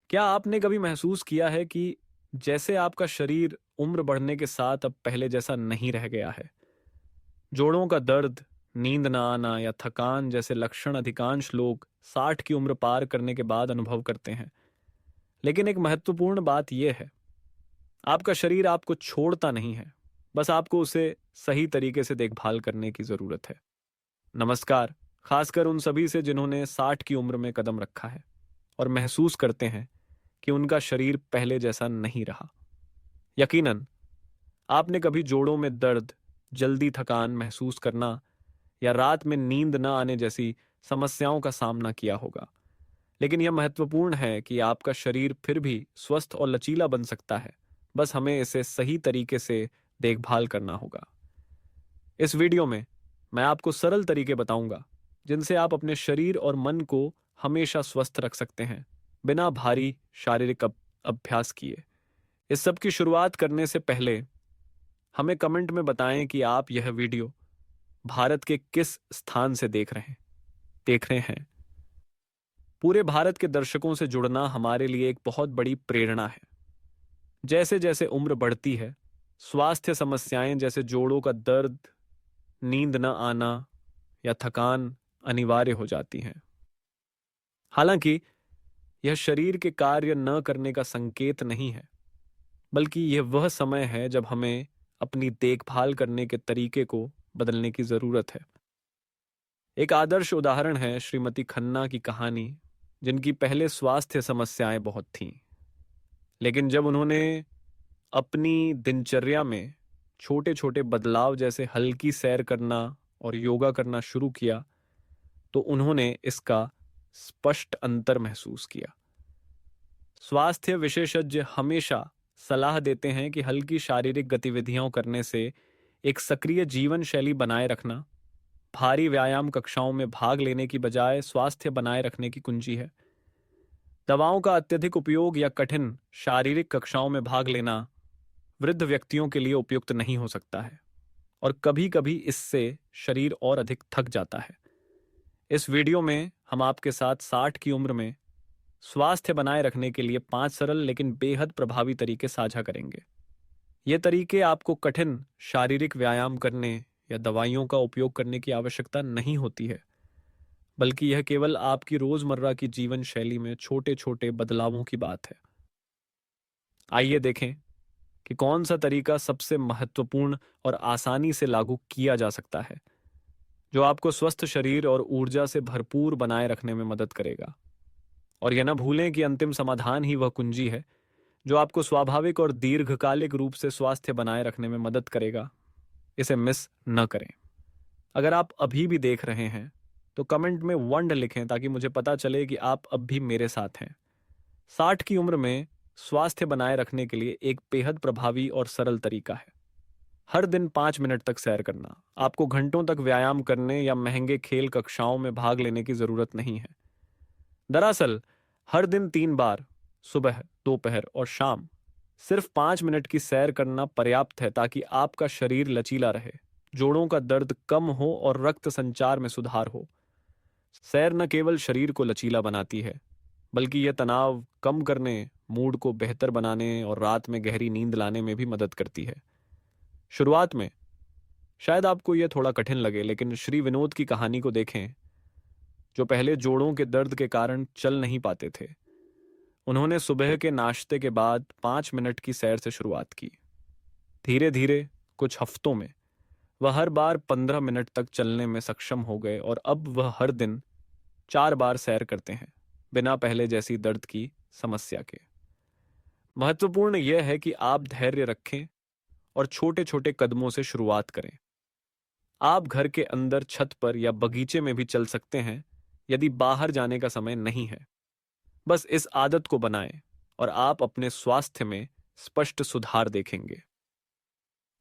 क्या आपने कभी महसूस किया है कि जैसे आपका शरीर उम्र बढ़ने के साथ अब पहले जैसा नहीं रह गया है? जोड़ों का दर्द, नींद ना आना या थकान जैसे लक्षण अधिकांश लोग 60 की उम्र पार करने के बाद अनुभव करते हैं। लेकिन एक महत्वपूर्ण बात यह है, आपका शरीर आपको छोड़ता नहीं है, बस आपको उसे सही तरीके से देखभाल करने की जरूरत है। नमस्कार, खासकर उन सभी से जिन्होंने 60 की उम्र में कदम रखा है और महसूस करते हैं कि उनका शरीर पहले जैसा नहीं रहा। यकीनन आपने कभी जोड़ों में दर्द, जल्दी थकान महसूस करना या रात में नींद न आने जैसी समस्याओं का सामना किया होगा। लेकिन यह महत्वपूर्ण है कि आपका शरीर फिर भी स्वस्थ और लचीला बन सकता है, बस हमें इसे सही तरीके से देखभाल करना होगा। इस वीडियो में मैं आपको सरल तरीके बताऊंगा जिनसे आप अपने शरीर और मन को हमेशा स्वस्थ रख सकते हैं, बिना भारी शारीरिक अभ्यास किए। इस सब की शुरुआत करने से पहले हमें कमेंट में बताएं कि आप यह वीडियो भारत के किस स्थान से देख रहे हैं। पूरे भारत के दर्शकों से जुड़ना हमारे लिए एक बहुत बड़ी प्रेरणा है। जैसे जैसे उम्र बढ़ती है, स्वास्थ्य समस्याएं जैसे जोड़ों का दर्द, नींद न आना या थकान अनिवार्य हो जाती हैं। हालांकि यह शरीर के कार्य न करने का संकेत नहीं है, बल्कि यह वह समय है जब हमें अपनी देखभाल करने के तरीके को बदलने की जरूरत है। एक आदर्श उदाहरण है श्रीमती खन्ना की कहानी, जिनकी पहले स्वास्थ्य समस्याएं बहुत थीं। लेकिन जब उन्होंने अपनी दिनचर्या में छोटे छोटे बदलाव जैसे हल्की सैर करना और योगा करना शुरू किया, तो उन्होंने इसका स्पष्ट अंतर महसूस किया। स्वास्थ्य विशेषज्ञ हमेशा सलाह देते हैं कि हल्की शारीरिक गतिविधियां करने से एक सक्रिय जीवन शैली बनाए रखना भारी व्यायाम कक्षाओं में भाग लेने की बजाय स्वास्थ्य बनाए रखने की कुंजी है। दवाओं का अत्यधिक उपयोग या कठिन शारीरिक कक्षाओं में भाग लेना वृद्ध व्यक्तियों के लिए उपयुक्त नहीं हो सकता है, और कभी कभी इससे शरीर और अधिक थक जाता है। इस वीडियो में हम आपके साथ 60 की उम्र में स्वास्थ्य बनाए रखने के लिए 5 सरल लेकिन बेहद प्रभावी तरीके साझा करेंगे। ये तरीके आपको कठिन शारीरिक व्यायाम करने या दवाइयों का उपयोग करने की आवश्यकता नहीं होती है, बल्कि यह केवल आपकी रोजमर्रा की जीवन शैली में छोटे छोटे बदलावों की बात है। आइए देखें कि कौन सा तरीका सबसे महत्वपूर्ण और आसानी से लागू किया जा सकता है, जो आपको स्वस्थ शरीर और ऊर्जा से भरपूर बनाए रखने में मदद करेगा। और यह न भूलें कि अंतिम समाधान ही वह कुंजी है जो आपको स्वाभाविक और दीर्घकालिक रूप से स्वास्थ्य बनाए रखने में मदद करेगा। इसे मिस न करें। अगर आप अभी भी देख रहे हैं तो कमेंट में 1 लिखें, ताकि मुझे पता चले कि आप अब भी मेरे साथ हैं। 60 की उम्र में स्वास्थ्य बनाए रखने के लिए एक बेहद प्रभावी और सरल तरीका है हर दिन 5 मिनट तक सैर करना। आपको घंटों तक व्यायाम करने या महंगे खेल कक्षाओं में भाग लेने की जरूरत नहीं है। दरअसल हर दिन 3 बार, सुबह, दोपहर और शाम, सिर्फ 5 मिनट की सैर करना पर्याप्त है, ताकि आपका शरीर लचीला रहे, जोड़ों का दर्द कम हो और रक्त संचार में सुधार हो। सैर न केवल शरीर को लचीला बनाती है, बल्कि यह तनाव कम करने, मूड को बेहतर बनाने और रात में गहरी नींद लाने में भी मदद करती है। शुरुआत में शायद आपको यह थोड़ा कठिन लगे, लेकिन श्री विनोद की कहानी को देखें, जो पहले जोड़ों के दर्द के कारण चल नहीं पाते थे। उन्होंने सुबह के नाश्ते के बाद 5 मिनट की सैर से शुरुआत की। धीरे धीरे कुछ हफ्तों में वह हर बार 15 मिनट तक चलने में सक्षम हो गए, और अब वह हर दिन 4 बार सैर करते हैं, बिना पहले जैसी दर्द की समस्या के। महत्वपूर्ण यह है कि आप धैर्य रखें और छोटे छोटे कदमों से शुरुआत करें। आप घर के अंदर छत पर या बगीचे में भी चल सकते हैं, यदि बाहर जाने का समय नहीं है। बस इस आदत को बनाएं और आप अपने स्वास्थ्य में स्पष्ट सुधार देखेंगे।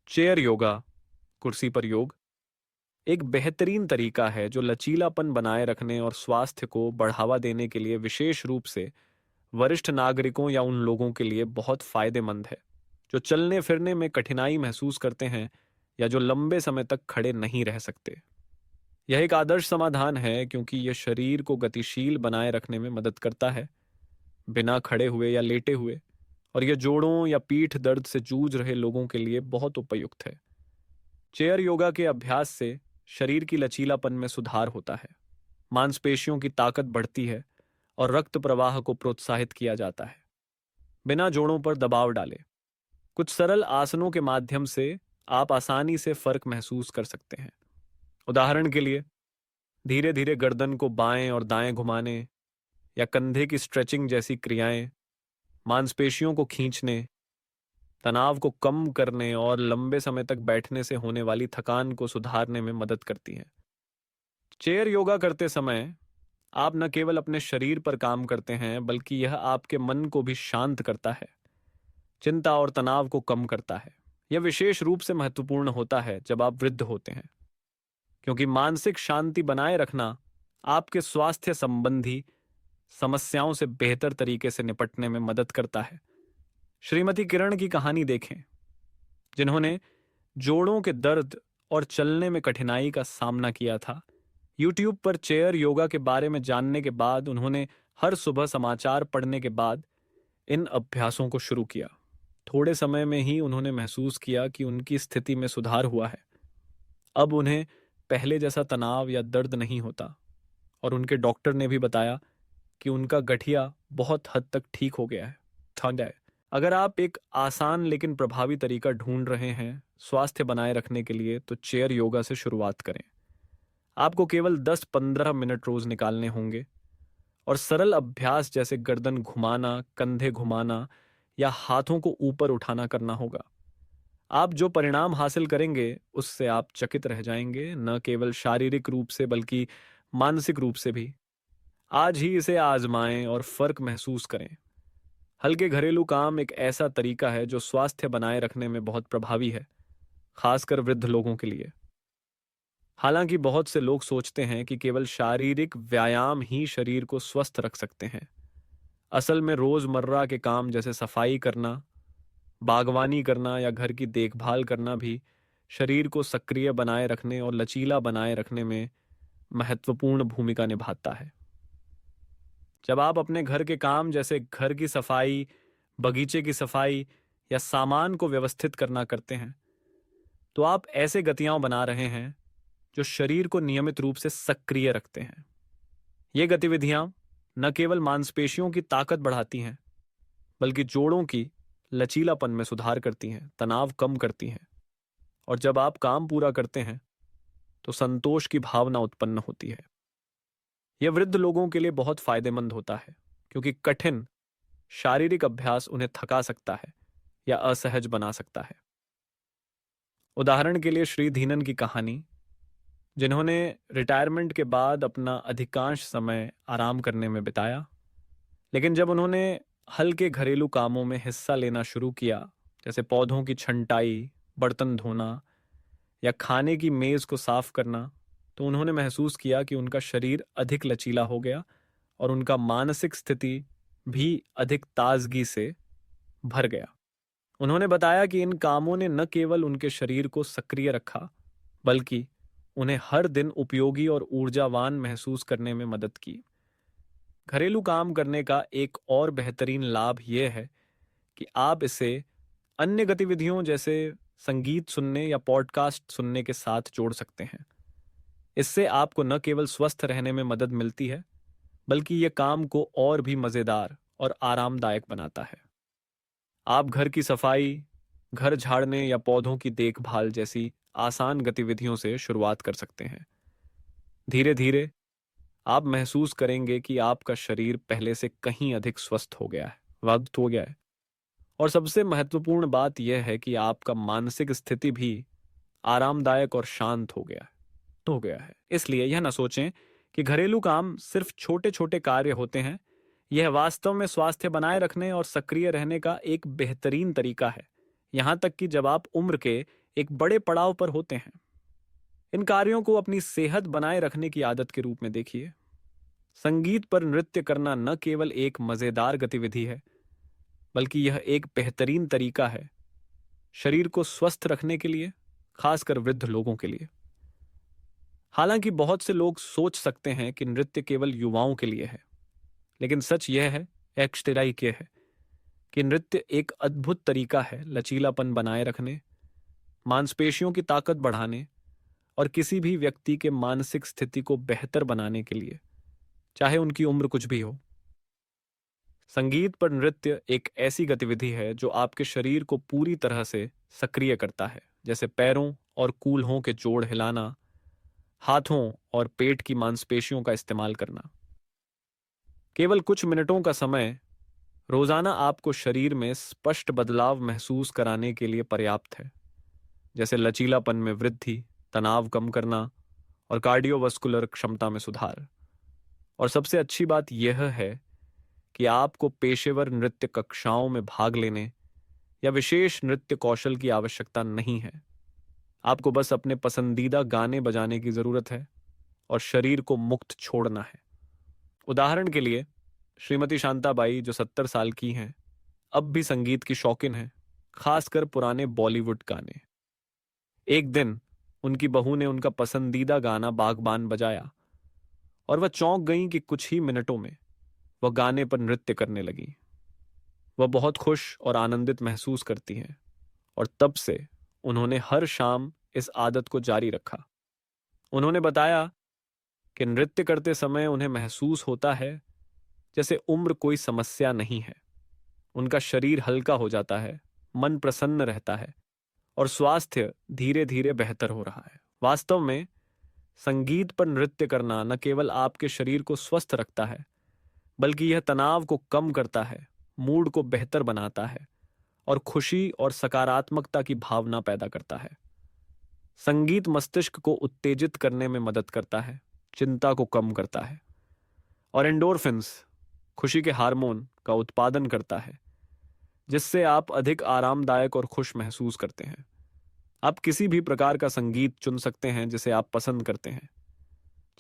चेयर योगा, कुर्सी पर योग, एक बेहतरीन तरीका है जो लचीलापन बनाए रखने और स्वास्थ्य को बढ़ावा देने के लिए विशेष रूप से वरिष्ठ नागरिकों या उन लोगों के लिए बहुत फायदेमंद है जो चलने फिरने में कठिनाई महसूस करते हैं या जो लंबे समय तक खड़े नहीं रह सकते। यह एक आदर्श समाधान है क्योंकि यह शरीर को गतिशील बनाए रखने में मदद करता है, बिना खड़े हुए या लेटे हुए, और यह जोड़ों या पीठ दर्द से जूझ रहे लोगों के लिए बहुत उपयुक्त है। चेयर योगा के अभ्यास से शरीर की लचीलापन में सुधार होता है, मांसपेशियों की ताकत बढ़ती है और रक्त प्रवाह को प्रोत्साहित किया जाता है। बिना जोड़ों पर दबाव डाले कुछ सरल आसनों के माध्यम से आप आसानी से फर्क महसूस कर सकते हैं। उदाहरण के लिए, धीरे धीरे गर्दन को बाएं और दाएं घुमाने या कंधे की स्ट्रेचिंग जैसी क्रियाएं मांसपेशियों को खींचने, तनाव को कम करने और लंबे समय तक बैठने से होने वाली थकान को सुधारने में मदद करती हैं। चेयर योगा करते समय आप न केवल अपने शरीर पर काम करते हैं, बल्कि यह आपके मन को भी शांत करता है, चिंता और तनाव को कम करता है। यह विशेष रूप से महत्वपूर्ण होता है जब आप वृद्ध होते हैं, क्योंकि मानसिक शांति बनाए रखना आपके स्वास्थ्य संबंधी समस्याओं से बेहतर तरीके से निपटने में मदद करता है। श्रीमती किरण की कहानी देखें, जिन्होंने जोड़ों के दर्द और चलने में कठिनाई का सामना किया था। यूट्यूब पर चेयर योगा के बारे में जानने के बाद उन्होंने हर सुबह समाचार पढ़ने के बाद इन अभ्यासों को शुरू किया। थोड़े समय में ही उन्होंने महसूस किया कि उनकी स्थिति में सुधार हुआ है। अब उन्हें पहले जैसा तनाव या दर्द नहीं होता, और उनके डॉक्टर ने भी बताया कि उनका गठिया बहुत हद तक ठीक हो गया है। अगर आप एक आसान लेकिन प्रभावी तरीका ढूंढ रहे हैं स्वास्थ्य बनाए रखने के लिए, तो चेयर योगा से शुरुआत करें। आपको केवल 10-15 मिनट रोज निकालने होंगे और सरल अभ्यास जैसे गर्दन घुमाना, कंधे घुमाना या हाथों को ऊपर उठाना करना होगा। आप जो परिणाम हासिल करेंगे उससे आप चकित रह जाएंगे, न केवल शारीरिक रूप से बल्कि मानसिक रूप से भी। आज ही इसे आजमाएं और फर्क महसूस करें। हल्के घरेलू काम एक ऐसा तरीका है जो स्वास्थ्य बनाए रखने में बहुत प्रभावी है, खासकर वृद्ध लोगों के लिए। हालांकि बहुत से लोग सोचते हैं कि केवल शारीरिक व्यायाम ही शरीर को स्वस्थ रख सकते हैं। असल में रोजमर्रा के काम जैसे सफाई करना, बागवानी करना या घर की देखभाल करना भी शरीर को सक्रिय बनाए रखने और लचीला बनाए रखने में महत्वपूर्ण भूमिका निभाता है। जब आप अपने घर के काम जैसे घर की सफाई, बगीचे की सफाई या सामान को व्यवस्थित करना करते हैं, तो आप ऐसे गतियां बना रहे हैं जो शरीर को नियमित रूप से सक्रिय रखते हैं। ये गतिविधियां न केवल मांसपेशियों की ताकत बढ़ाती हैं, बल्कि जोड़ों की लचीलापन में सुधार करती हैं, तनाव कम करती हैं, और जब आप काम पूरा करते हैं तो संतोष की भावना उत्पन्न होती है। यह वृद्ध लोगों के लिए बहुत फायदेमंद होता है, क्योंकि कठिन शारीरिक अभ्यास उन्हें थका सकता है या असहज बना सकता है। उदाहरण के लिए श्री धीनन की कहानी, जिन्होंने रिटायरमेंट के बाद अपना अधिकांश समय आराम करने में बिताया, लेकिन जब उन्होंने हल्के घरेलू कामों में हिस्सा लेना शुरू किया, जैसे पौधों की छंटाई, बर्तन धोना या खाने की मेज को साफ करना, तो उन्होंने महसूस किया कि उनका शरीर अधिक लचीला हो गया और उनका मानसिक स्थिति भी अधिक ताजगी से भर गया। उन्होंने बताया कि इन कामों ने न केवल उनके शरीर को सक्रिय रखा, बल्कि उन्हें हर दिन उपयोगी और ऊर्जावान महसूस करने में मदद की। घरेलू काम करने का एक और बेहतरीन लाभ यह है कि आप इसे अन्य गतिविधियों जैसे संगीत सुनने या पॉडकास्ट सुनने के साथ जोड़ सकते हैं। इससे आपको न केवल स्वस्थ रहने में मदद मिलती है, बल्कि यह काम को और भी मजेदार और आरामदायक बनाता है। आप घर की सफाई, घर झाड़ने या पौधों की देखभाल जैसी आसान गतिविधियों से शुरुआत कर सकते हैं। धीरे धीरे आप महसूस करेंगे कि आपका शरीर पहले से कहीं अधिक स्वस्थ हो गया है, वक्त हो गया है। और सबसे महत्वपूर्ण बात यह है कि आपका मानसिक स्थिति भी आरामदायक और शांत हो गया है। इसलिए यह न सोचें कि घरेलू काम सिर्फ छोटे छोटे कार्य होते हैं। यह वास्तव में स्वास्थ्य बनाए रखने और सक्रिय रहने का एक बेहतरीन तरीका है, यहां तक कि जब आप उम्र के एक बड़े पड़ाव पर होते हैं। इन कार्यों को अपनी सेहत बनाए रखने की आदत के रूप में देखिए। संगीत पर नृत्य करना न केवल एक मजेदार गतिविधि है, बल्कि यह एक बेहतरीन तरीका है शरीर को स्वस्थ रखने के लिए, खासकर वृद्ध लोगों के लिए। हालांकि बहुत से लोग सोच सकते हैं कि नृत्य केवल युवाओं के लिए है, लेकिन सच यह है एक्सटेराइक है कि नृत्य एक अद्भुत तरीका है लचीलापन बनाए रखने, मांसपेशियों की ताकत बढ़ाने और किसी भी व्यक्ति के मानसिक स्थिति को बेहतर बनाने के लिए, चाहे उनकी उम्र कुछ भी हो। संगीत पर नृत्य एक ऐसी गतिविधि है जो आपके शरीर को पूरी तरह से सक्रिय करता है, जैसे पैरों और कूल्हों के जोड़ हिलाना, हाथों और पेट की मांसपेशियों का इस्तेमाल करना। केवल कुछ मिनटों का समय रोजाना आपको शरीर में स्पष्ट बदलाव महसूस कराने के लिए पर्याप्त है, जैसे लचीलापन में वृद्धि, तनाव कम करना और कार्डियोवास्कुलर क्षमता में सुधार। और सबसे अच्छी बात यह है कि आपको पेशेवर नृत्य कक्षाओं में भाग लेने या विशेष नृत्य कौशल की आवश्यकता नहीं है। आपको बस अपने पसंदीदा गाने बजाने की जरूरत है और शरीर को मुक्त छोड़ना है। उदाहरण के लिए, श्रीमती शांताबाई जो 70 साल की हैं, अब भी संगीत की शौकीन हैं, खासकर पुराने बॉलीवुड गाने। एक दिन उनकी बहू ने उनका पसंदीदा गाना बागबान बजाया और वह चौंक गईं कि कुछ ही मिनटों में वह गाने पर नृत्य करने लगी। वह बहुत खुश और आनंदित महसूस करती हैं और तब से उन्होंने हर शाम इस आदत को जारी रखा। उन्होंने बताया कि नृत्य करते समय उन्हें महसूस होता है जैसे उम्र कोई समस्या नहीं है। उनका शरीर हल्का हो जाता है, मन प्रसन्न रहता है और स्वास्थ्य धीरे धीरे बेहतर हो रहा है। वास्तव में संगीत पर नृत्य करना न केवल आपके शरीर को स्वस्थ रखता है, बल्कि यह तनाव को कम करता है, मूड को बेहतर बनाता है और खुशी और सकारात्मकता की भावना पैदा करता है। संगीत मस्तिष्क को उत्तेजित करने में मदद करता है, चिंता को कम करता है और एंडोर्फिन्स, खुशी के हार्मोन का उत्पादन करता है, जिससे आप अधिक आरामदायक और खुश महसूस करते हैं। आप किसी भी प्रकार का संगीत चुन सकते हैं जिसे आप पसंद करते हैं,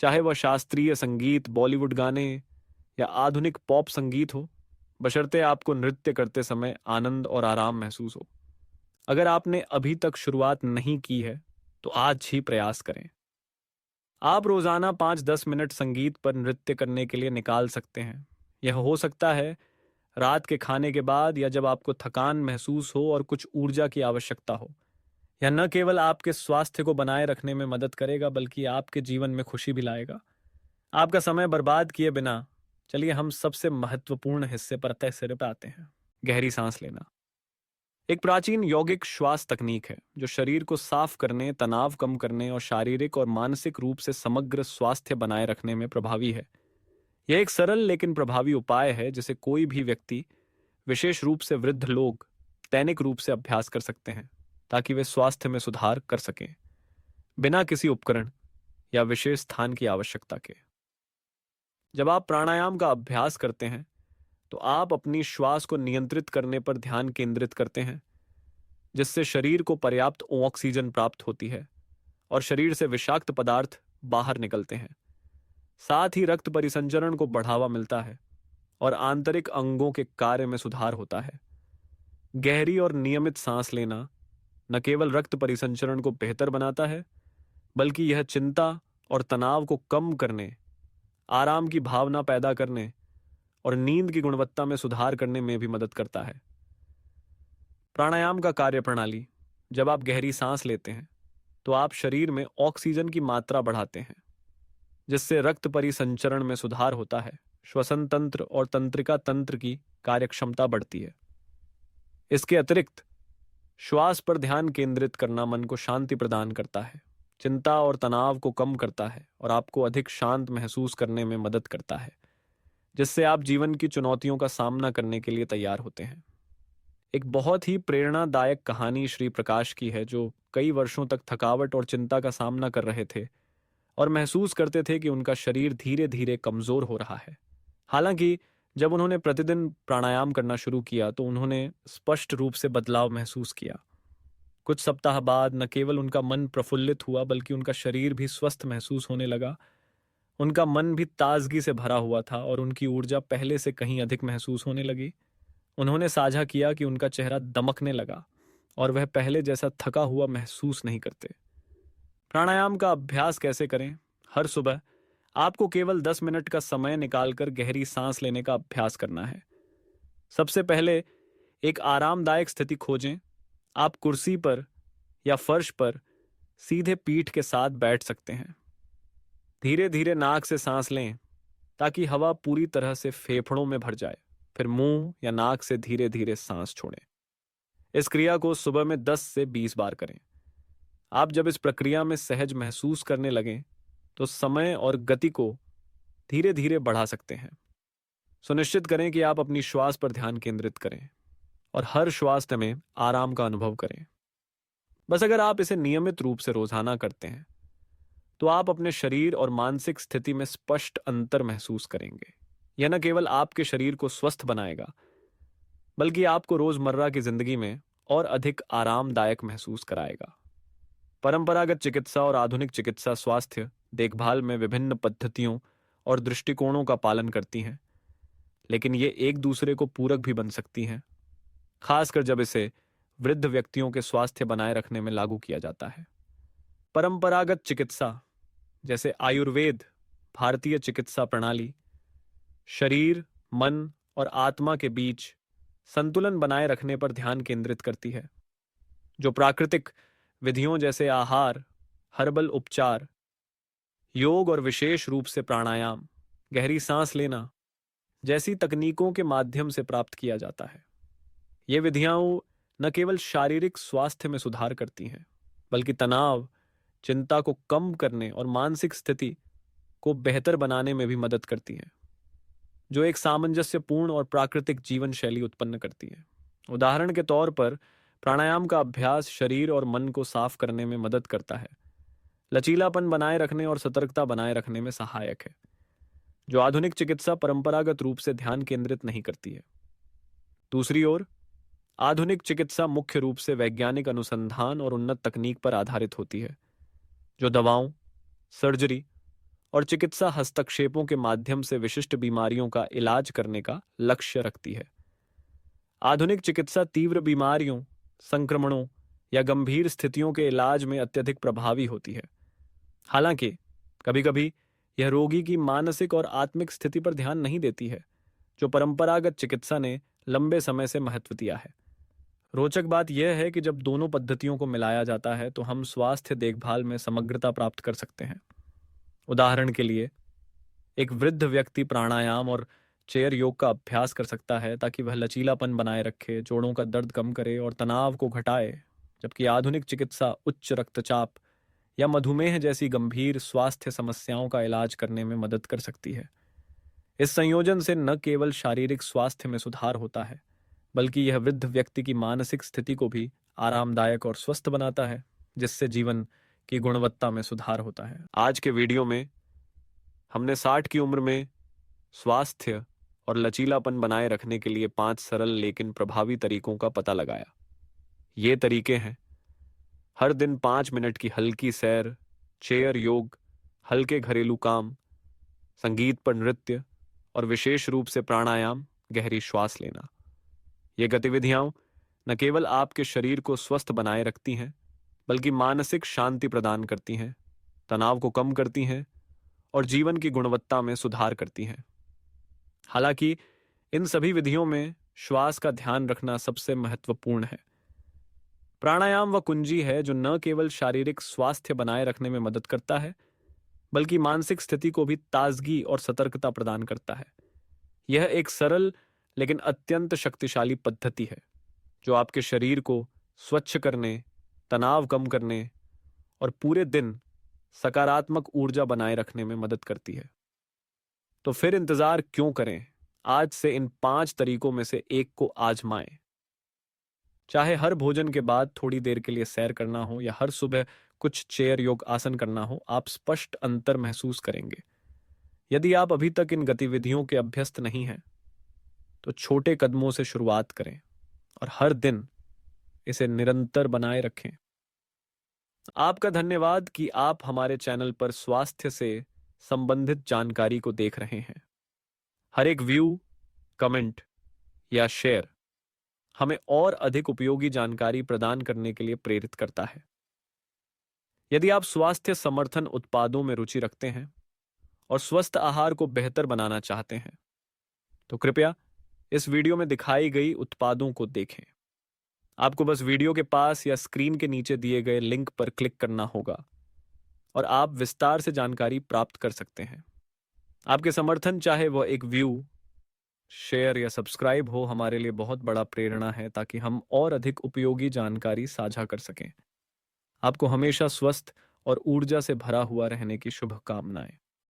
चाहे वह शास्त्रीय संगीत, बॉलीवुड गाने या आधुनिक पॉप संगीत हो, बशर्ते आपको नृत्य करते समय आनंद और आराम महसूस हो। अगर आपने अभी तक शुरुआत नहीं की है तो आज ही प्रयास करें। आप रोजाना 5-10 मिनट संगीत पर नृत्य करने के लिए निकाल सकते हैं। यह हो सकता है रात के खाने के बाद या जब आपको थकान महसूस हो और कुछ ऊर्जा की आवश्यकता हो। यह न केवल आपके स्वास्थ्य को बनाए रखने में मदद करेगा बल्कि आपके जीवन में खुशी भी लाएगा। आपका समय बर्बाद किए बिना चलिए हम सबसे महत्वपूर्ण हिस्से पर तय सिरे पे आते हैं, गहरी सांस लेना। एक प्राचीन यौगिक श्वास तकनीक है जो शरीर को साफ करने, तनाव कम करने और शारीरिक और मानसिक रूप से समग्र स्वास्थ्य बनाए रखने में प्रभावी है। यह एक सरल लेकिन प्रभावी उपाय है जिसे कोई भी व्यक्ति, विशेष रूप से वृद्ध लोग, दैनिक रूप से अभ्यास कर सकते हैं ताकि वे स्वास्थ्य में सुधार कर सकें, बिना किसी उपकरण या विशेष स्थान की आवश्यकता के। जब आप प्राणायाम का अभ्यास करते हैं तो आप अपनी श्वास को नियंत्रित करने पर ध्यान केंद्रित करते हैं, जिससे शरीर को पर्याप्त ऑक्सीजन प्राप्त होती है और शरीर से विषाक्त पदार्थ बाहर निकलते हैं। साथ ही रक्त परिसंचरण को बढ़ावा मिलता है और आंतरिक अंगों के कार्य में सुधार होता है। गहरी और नियमित सांस लेना न केवल रक्त परिसंचरण को बेहतर बनाता है, बल्कि यह चिंता और तनाव को कम करने, आराम की भावना पैदा करने और नींद की गुणवत्ता में सुधार करने में भी मदद करता है। प्राणायाम का कार्यप्रणाली: जब आप गहरी सांस लेते हैं तो आप शरीर में ऑक्सीजन की मात्रा बढ़ाते हैं, जिससे रक्त परिसंचरण में सुधार होता है, श्वसन तंत्र और तंत्रिका तंत्र की कार्यक्षमता बढ़ती है। इसके अतिरिक्त श्वास पर ध्यान केंद्रित करना मन को शांति प्रदान करता है, चिंता और तनाव को कम करता है और आपको अधिक शांत महसूस करने में मदद करता है, जिससे आप जीवन की चुनौतियों का सामना करने के लिए तैयार होते हैं। एक बहुत ही प्रेरणादायक कहानी श्री प्रकाश की है, जो कई वर्षों तक थकावट और चिंता का सामना कर रहे थे और महसूस करते थे कि उनका शरीर धीरे धीरे कमजोर हो रहा है। हालांकि जब उन्होंने प्रतिदिन प्राणायाम करना शुरू किया तो उन्होंने स्पष्ट रूप से बदलाव महसूस किया। कुछ सप्ताह बाद न केवल उनका मन प्रफुल्लित हुआ बल्कि उनका शरीर भी स्वस्थ महसूस होने लगा। उनका मन भी ताजगी से भरा हुआ था और उनकी ऊर्जा पहले से कहीं अधिक महसूस होने लगी। उन्होंने साझा किया कि उनका चेहरा दमकने लगा और वह पहले जैसा थका हुआ महसूस नहीं करते। प्राणायाम का अभ्यास कैसे करें? हर सुबह आपको केवल 10 मिनट का समय निकालकर गहरी सांस लेने का अभ्यास करना है। सबसे पहले एक आरामदायक स्थिति खोजें। आप कुर्सी पर या फर्श पर सीधे पीठ के साथ बैठ सकते हैं। धीरे धीरे नाक से सांस लें ताकि हवा पूरी तरह से फेफड़ों में भर जाए। फिर मुंह या नाक से धीरे धीरे सांस छोड़ें। इस क्रिया को सुबह में 10 से 20 बार करें। आप जब इस प्रक्रिया में सहज महसूस करने लगें तो समय और गति को धीरे धीरे बढ़ा सकते हैं। सुनिश्चित करें कि आप अपनी श्वास पर ध्यान केंद्रित करें और हर श्वास में आराम का अनुभव करें। बस अगर आप इसे नियमित रूप से रोजाना करते हैं तो आप अपने शरीर और मानसिक स्थिति में स्पष्ट अंतर महसूस करेंगे। यह न केवल आपके शरीर को स्वस्थ बनाएगा बल्कि आपको रोजमर्रा की जिंदगी में और अधिक आरामदायक महसूस कराएगा। परंपरागत चिकित्सा और आधुनिक चिकित्सा स्वास्थ्य देखभाल में विभिन्न पद्धतियों और दृष्टिकोणों का पालन करती हैं, लेकिन ये एक दूसरे को पूरक भी बन सकती हैं, खासकर जब इसे वृद्ध व्यक्तियों के स्वास्थ्य बनाए रखने में लागू किया जाता है। परंपरागत चिकित्सा जैसे आयुर्वेद, भारतीय चिकित्सा प्रणाली शरीर, मन और आत्मा के बीच संतुलन बनाए रखने पर ध्यान केंद्रित करती है, जो प्राकृतिक विधियों जैसे आहार, हर्बल उपचार, योग और विशेष रूप से प्राणायाम, गहरी सांस लेना जैसी तकनीकों के माध्यम से प्राप्त किया जाता है। ये विधियां न केवल शारीरिक स्वास्थ्य में सुधार करती हैं, बल्कि तनाव, चिंता को कम करने और मानसिक स्थिति को बेहतर बनाने में भी मदद करती हैं, जो एक सामंजस्यपूर्ण और प्राकृतिक जीवन शैली उत्पन्न करती है। उदाहरण के तौर पर प्राणायाम का अभ्यास शरीर और मन को साफ करने में मदद करता है, लचीलापन बनाए रखने और सतर्कता बनाए रखने में सहायक है, जो आधुनिक चिकित्सा परंपरागत रूप से ध्यान केंद्रित नहीं करती है। दूसरी ओर आधुनिक चिकित्सा मुख्य रूप से वैज्ञानिक अनुसंधान और उन्नत तकनीक पर आधारित होती है, जो दवाओं, सर्जरी और चिकित्सा हस्तक्षेपों के माध्यम से विशिष्ट बीमारियों का इलाज करने का लक्ष्य रखती है। आधुनिक चिकित्सा तीव्र बीमारियों, संक्रमणों या गंभीर स्थितियों के इलाज में अत्यधिक प्रभावी होती है। हालांकि कभी-कभी यह रोगी की मानसिक और आत्मिक स्थिति पर ध्यान नहीं देती है, जो परंपरागत चिकित्सा ने लंबे समय से महत्व दिया है। रोचक बात यह है कि जब दोनों पद्धतियों को मिलाया जाता है तो हम स्वास्थ्य देखभाल में समग्रता प्राप्त कर सकते हैं। उदाहरण के लिए, एक वृद्ध व्यक्ति प्राणायाम और चेयर योग का अभ्यास कर सकता है ताकि वह लचीलापन बनाए रखे, जोड़ों का दर्द कम करे और तनाव को घटाए, जबकि आधुनिक चिकित्सा उच्च रक्तचाप या मधुमेह जैसी गंभीर स्वास्थ्य समस्याओं का इलाज करने में मदद कर सकती है। इस संयोजन से न केवल शारीरिक स्वास्थ्य में सुधार होता है, बल्कि यह वृद्ध व्यक्ति की मानसिक स्थिति को भी आरामदायक और स्वस्थ बनाता है, जिससे जीवन की गुणवत्ता में सुधार होता है। आज के वीडियो में हमने 60 की उम्र में स्वास्थ्य और लचीलापन बनाए रखने के लिए 5 सरल लेकिन प्रभावी तरीकों का पता लगाया। ये तरीके हैं: हर दिन 5 मिनट की हल्की सैर, चेयर योग, हल्के घरेलू काम, संगीत पर नृत्य और विशेष रूप से प्राणायाम, गहरी श्वास लेना। ये गतिविधियां न केवल आपके शरीर को स्वस्थ बनाए रखती हैं, बल्कि मानसिक शांति प्रदान करती हैं, तनाव को कम करती हैं और जीवन की गुणवत्ता में सुधार करती हैं। हालांकि इन सभी विधियों में श्वास का ध्यान रखना सबसे महत्वपूर्ण है। प्राणायाम वह कुंजी है जो न केवल शारीरिक स्वास्थ्य बनाए रखने में मदद करता है, बल्कि मानसिक स्थिति को भी ताजगी और सतर्कता प्रदान करता है। यह एक सरल लेकिन अत्यंत शक्तिशाली पद्धति है जो आपके शरीर को स्वच्छ करने, तनाव कम करने और पूरे दिन सकारात्मक ऊर्जा बनाए रखने में मदद करती है। तो फिर इंतजार क्यों करें? आज से इन 5 तरीकों में से एक को आजमाएं। चाहे हर भोजन के बाद थोड़ी देर के लिए सैर करना हो या हर सुबह कुछ चेयर योग आसन करना हो, आप स्पष्ट अंतर महसूस करेंगे। यदि आप अभी तक इन गतिविधियों के अभ्यस्त नहीं हैं, तो छोटे कदमों से शुरुआत करें और हर दिन इसे निरंतर बनाए रखें। आपका धन्यवाद कि आप हमारे चैनल पर स्वास्थ्य से संबंधित जानकारी को देख रहे हैं। हर एक व्यू, कमेंट या शेयर हमें और अधिक उपयोगी जानकारी प्रदान करने के लिए प्रेरित करता है। यदि आप स्वास्थ्य समर्थन उत्पादों में रुचि रखते हैं और स्वस्थ आहार को बेहतर बनाना चाहते हैं, तो कृपया इस वीडियो में दिखाई गई उत्पादों को देखें। आपको बस वीडियो के पास या स्क्रीन के नीचे दिए गए लिंक पर क्लिक करना होगा और आप विस्तार से जानकारी प्राप्त कर सकते हैं। आपके समर्थन, चाहे वह एक व्यू, शेयर या सब्सक्राइब हो, हमारे लिए बहुत बड़ा प्रेरणा है ताकि हम और अधिक उपयोगी जानकारी साझा कर सकें। आपको हमेशा स्वस्थ और ऊर्जा से भरा हुआ रहने की शुभकामनाएं।